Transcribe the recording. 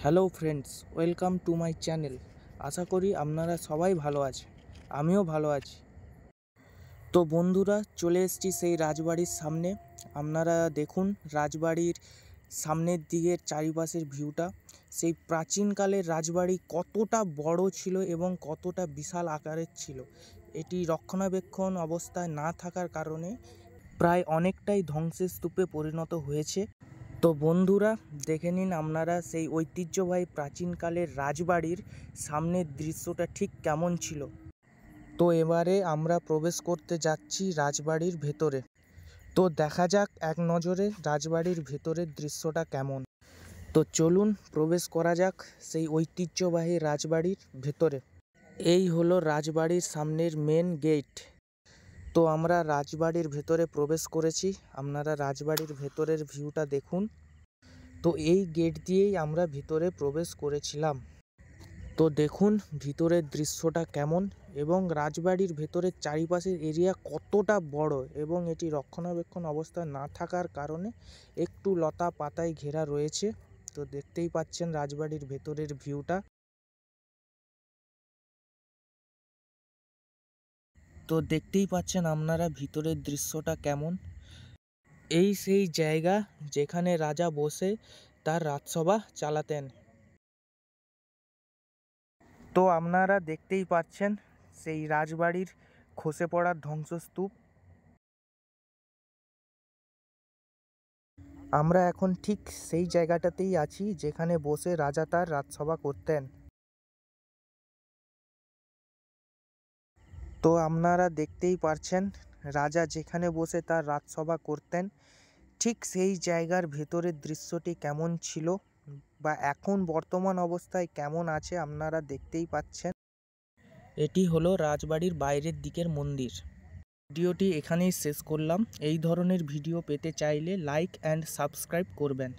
Hello friends, welcome to my channel. আশা করি আপনারা সবাই ভালো আছে, আমিও ভালো আছি। তো বন্ধুরা, চলে এসেছি সেই রাজবাড়ির সামনে। আপনারা দেখুন রাজবাড়ির সামনের দিকের চারিপাশের ভিউটা। সেই প্রাচীনকালের রাজবাড়ি কতটা বড় ছিল এবং কতটা বিশাল আকারের ছিল। এটি রক্ষণাবেক্ষণ অবস্থায় না থাকার কারণে প্রায় অনেকটাই ধ্বংসের স্তূপে পরিণত হয়েছে। তো বন্ধুরা, দেখে নিন আপনারা সেই ঐতিহ্যবাহী প্রাচীনকালের রাজবাড়ির সামনের দৃশ্যটা ঠিক কেমন ছিল। তো এবারে আমরা প্রবেশ করতে যাচ্ছি রাজবাড়ির ভেতরে। তো দেখা যাক এক নজরে রাজবাড়ির ভেতরের দৃশ্যটা কেমন। তো চলুন প্রবেশ করা যাক সেই ঐতিহ্যবাহী রাজবাড়ির ভেতরে। এই হলো রাজবাড়ির সামনের মেন গেট। তো আমরা রাজবাড়ির ভেতরে প্রবেশ করেছি। আপনারা রাজবাড়ির ভেতরের ভিউটা দেখুন। তো এই গেট দিয়েই আমরা ভিতরে প্রবেশ করেছিলাম। তো দেখুন ভিতরের দৃশ্যটা কেমন এবং রাজবাড়ির ভেতরের চারিপাশের এরিয়া কতটা বড় এবং এটি রক্ষণাবেক্ষণ অবস্থায় না থাকার কারণে একটু লতা পাতায় ঘেরা রয়েছে। তো দেখতেই পাচ্ছেন রাজবাড়ির ভেতরের ভিউটা। তো দেখতেই পাচ্ছেন আপনারা ভিতরের দৃশ্যটা কেমন। এই সেই জায়গা যেখানে রাজা বসে তার রাজসভা চালাতেন। তো আপনারা দেখতেই পাচ্ছেন সেই রাজবাড়ির খসে পড়া ধ্বংসস্তূপ। আমরা এখন ঠিক সেই জায়গাটাতেই আছি যেখানে বসে রাজা তার রাজসভা করতেন। তো আপনারা দেখতেই পারছেন রাজা যেখানে বসে তার রাজসভা করতেন ঠিক সেই জায়গার ভেতরের দৃশ্যটি কেমন ছিল বা এখন বর্তমান অবস্থায় কেমন আছে আপনারা দেখতেই পাচ্ছেন। এটি হলো রাজবাড়ির বাইরের দিকের মন্দির। ভিডিওটি এখানেই শেষ করলাম। এই ধরনের ভিডিও পেতে চাইলে লাইক অ্যান্ড সাবস্ক্রাইব করবেন।